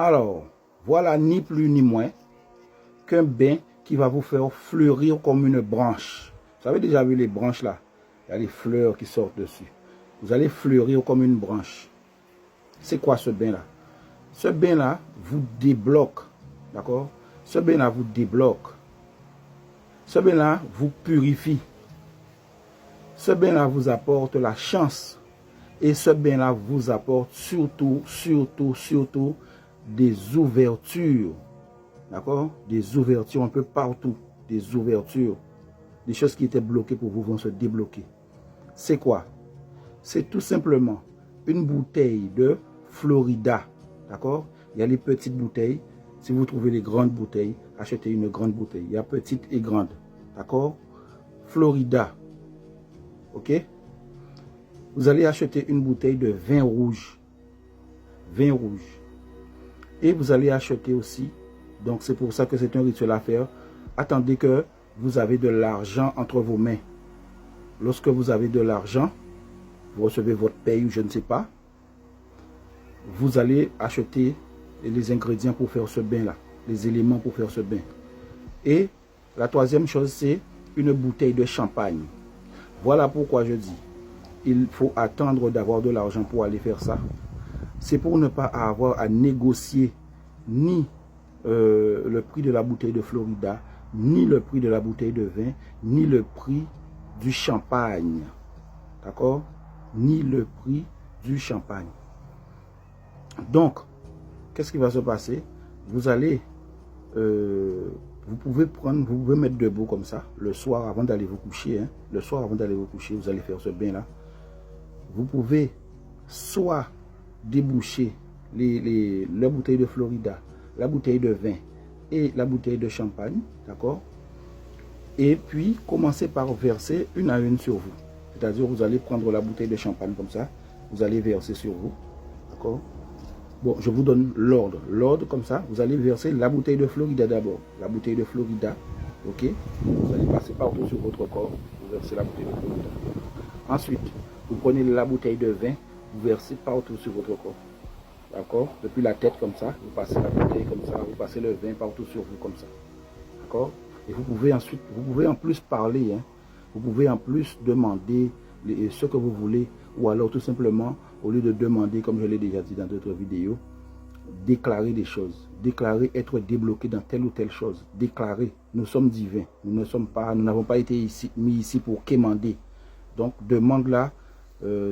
Alors, voilà ni plus ni moins qu'un bain qui va vous faire fleurir comme une branche. Vous avez déjà vu les branches là? Il y a les fleurs qui sortent dessus. Vous allez fleurir comme une branche. C'est quoi ce bain là? Ce bain là vous débloque. D'accord? Ce bain là vous débloque. Ce bain là vous purifie. Ce bain là vous apporte la chance. Et ce bain là vous apporte surtout des ouvertures. D'accord? Des ouvertures un peu partout. Des ouvertures. Des choses qui étaient bloquées pour vous vont se débloquer. C'est quoi? C'est tout simplement une bouteille de Florida. D'accord? Il y a les petites bouteilles. Si vous trouvez les grandes bouteilles, achetez une grande bouteille. Il y a petite et grande. D'accord? Florida. Ok? Vous allez acheter une bouteille de vin rouge. Vin rouge. Et vous allez acheter aussi, donc c'est pour ça que c'est un rituel à faire. Attendez que vous avez de l'argent entre vos mains. Lorsque vous avez de l'argent, vous recevez votre paye ou je ne sais pas, vous allez acheter les ingrédients pour faire ce bain-là, les éléments pour faire ce bain. Et la troisième chose, c'est une bouteille de champagne. Voilà pourquoi je dis, il faut attendre d'avoir de l'argent pour aller faire ça. C'est pour ne pas avoir à négocier ni le prix de la bouteille de Florida, ni le prix de la bouteille de vin, ni le prix du champagne. D'accord? Ni le prix du champagne. Donc, qu'est-ce qui va se passer? Vous allez, vous pouvez mettre debout comme ça, le soir avant d'aller vous coucher. Hein, le soir avant d'aller vous coucher, vous allez faire ce bain-là. Vous pouvez soit déboucher la bouteille de Florida, la bouteille de vin et la bouteille de champagne, d'accord? Et puis, commencez par verser une à une sur vous. C'est-à-dire, vous allez prendre la bouteille de champagne comme ça, vous allez verser sur vous, d'accord? Bon, je vous donne l'ordre. L'ordre comme ça, vous allez verser la bouteille de Florida d'abord. La bouteille de Florida, ok? Vous allez passer partout sur votre corps, vous versez la bouteille de Florida. Ensuite, vous prenez la bouteille de vin, vous versez partout sur votre corps. D'accord? Depuis la tête comme ça, vous passez la bouteille comme ça, vous passez le vin partout sur vous comme ça. D'accord? Et vous pouvez ensuite, vous pouvez en plus parler, hein? Vous pouvez en plus demander ce que vous voulez, ou alors tout simplement, au lieu de demander, comme je l'ai déjà dit dans d'autres vidéos, déclarer des choses, déclarer être débloqué dans telle ou telle chose, déclarer, nous sommes divins, nous n'avons pas été mis ici pour quémander. Donc, demande là,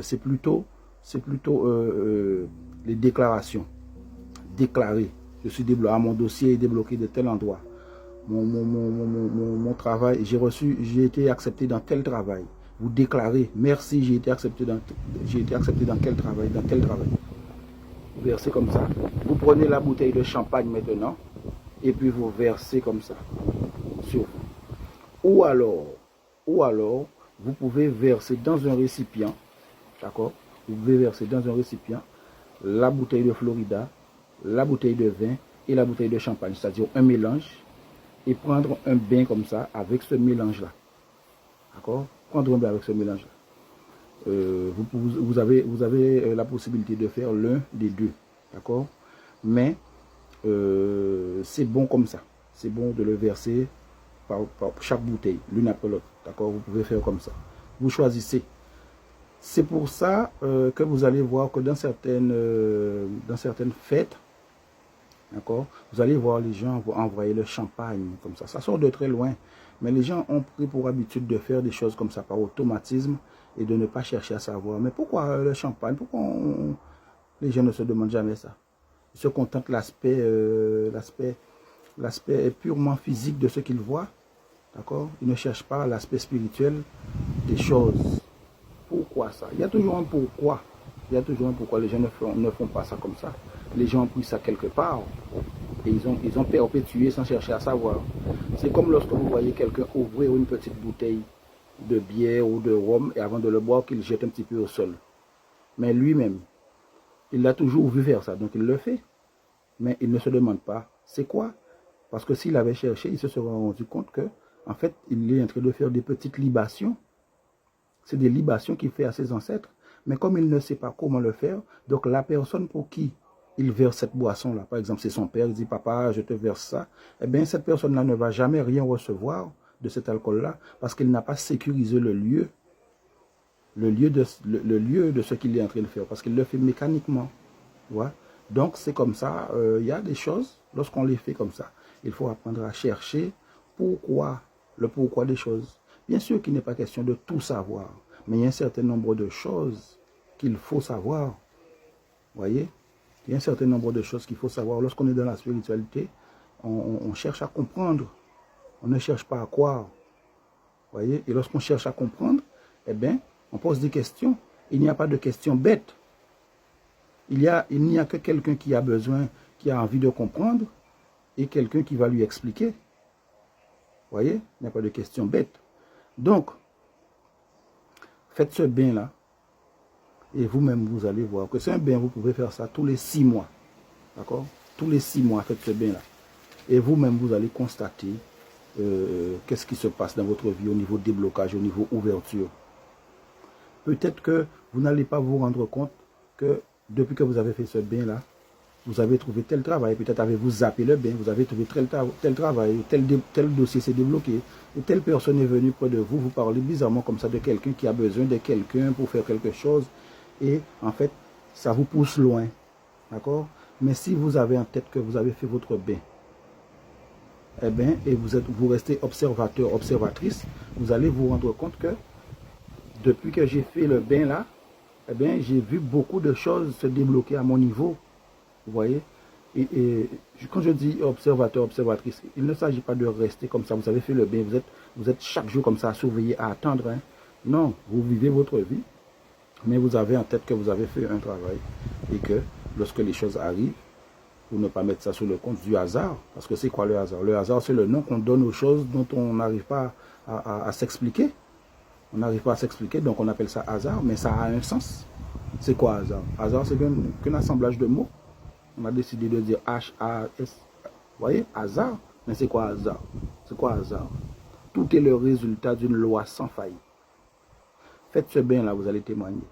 c'est plutôt les déclarations. Déclarer, je suis débloqué, mon dossier est débloqué de tel endroit. Mon travail, j'ai été accepté dans tel travail. Vous déclarez, merci, j'ai été accepté dans quel travail, dans tel travail. Vous versez comme ça. Vous prenez la bouteille de champagne maintenant, et puis vous versez comme ça, sur vous. Ou alors, vous pouvez verser dans un récipient, d'accord? Vous pouvez verser dans un récipient la bouteille de Florida, la bouteille de vin et la bouteille de champagne, c'est-à-dire un mélange, et prendre un bain comme ça avec ce mélange-là. D'accord? Prendre un bain avec ce mélange-là. Vous avez la possibilité de faire l'un des deux. D'accord? Mais c'est bon comme ça. C'est bon de le verser par chaque bouteille, l'une après l'autre. D'accord? Vous pouvez faire comme ça. Vous choisissez. C'est pour ça que vous allez voir que dans certaines fêtes, d'accord, vous allez voir les gens vont envoyer le champagne comme ça. Ça sort de très loin. Mais les gens ont pris pour habitude de faire des choses comme ça par automatisme et de ne pas chercher à savoir. Mais pourquoi le champagne? Pourquoi les gens ne se demandent jamais ça? Ils se contentent l'aspect purement physique de ce qu'ils voient. D'accord? Ils ne cherchent pas l'aspect spirituel des choses. Pourquoi ça? Il y a toujours un pourquoi. Il y a toujours un pourquoi. Les gens ne font pas ça comme ça. Les gens ont pris ça quelque part. Et ils ont perpétué sans chercher à savoir. C'est comme lorsque vous voyez quelqu'un ouvrir une petite bouteille de bière ou de rhum et avant de le boire, qu'il jette un petit peu au sol. Mais lui-même, il l'a toujours vu faire ça. Donc il le fait. Mais il ne se demande pas c'est quoi. Parce que s'il avait cherché, il se serait rendu compte que, en fait, il est en train de faire des petites libations. C'est des libations qu'il fait à ses ancêtres. Mais comme il ne sait pas comment le faire, donc la personne pour qui il verse cette boisson-là. Par exemple, c'est son père, il dit, papa, je te verse ça. Eh bien, cette personne-là ne va jamais rien recevoir de cet alcool-là parce qu'il n'a pas sécurisé le lieu de ce qu'il est en train de faire, parce qu'il le fait mécaniquement. Ouais. Donc, c'est comme ça. Il y a des choses, lorsqu'on les fait comme ça, il faut apprendre à chercher pourquoi, le pourquoi des choses. Bien sûr qu'il n'est pas question de tout savoir, mais il y a un certain nombre de choses qu'il faut savoir. Voyez? Il y a un certain nombre de choses qu'il faut savoir. Lorsqu'on est dans la spiritualité, on cherche à comprendre. On ne cherche pas à croire. Voyez? Et lorsqu'on cherche à comprendre, eh bien, on pose des questions. Il n'y a pas de questions bêtes. Il n'y a que quelqu'un qui a besoin, qui a envie de comprendre, et quelqu'un qui va lui expliquer. Voyez? Il n'y a pas de questions bêtes. Donc, faites ce bain-là, et vous-même, vous allez voir que c'est un bain, vous pouvez faire ça tous les 6 mois. D'accord? Tous les 6 mois, faites ce bain-là. Et vous-même, vous allez constater qu'est-ce qui se passe dans votre vie au niveau déblocage, au niveau ouverture. Peut-être que vous n'allez pas vous rendre compte que depuis que vous avez fait ce bain-là, vous avez trouvé tel travail, peut-être avez-vous zappé le bain, vous avez trouvé tel travail, tel dossier s'est débloqué, et telle personne est venue près de vous, vous parlez bizarrement comme ça de quelqu'un qui a besoin de quelqu'un pour faire quelque chose, et en fait, ça vous pousse loin, d'accord? Mais si vous avez en tête que vous avez fait votre bain, eh bien, et vous restez observateur, observatrice, vous allez vous rendre compte que depuis que j'ai fait le bain là, eh bien, j'ai vu beaucoup de choses se débloquer à mon niveau. Vous voyez? Et quand je dis observateur, observatrice, il ne s'agit pas de rester comme ça. Vous avez fait le bain, vous êtes chaque jour comme ça à surveiller, à attendre. Hein. Non, vous vivez votre vie, mais vous avez en tête que vous avez fait un travail. Et que lorsque les choses arrivent, pour ne pas mettre ça sur le compte du hasard. Parce que c'est quoi le hasard? Le hasard, c'est le nom qu'on donne aux choses dont on n'arrive pas à s'expliquer. On n'arrive pas à s'expliquer, donc on appelle ça hasard, mais ça a un sens. C'est quoi hasard? Hasard, c'est qu'un assemblage de mots. On a décidé de dire H-A-S. Vous voyez, hasard. Mais c'est quoi hasard? C'est quoi hasard? Tout est le résultat d'une loi sans faille. Faites ce bain là, vous allez témoigner.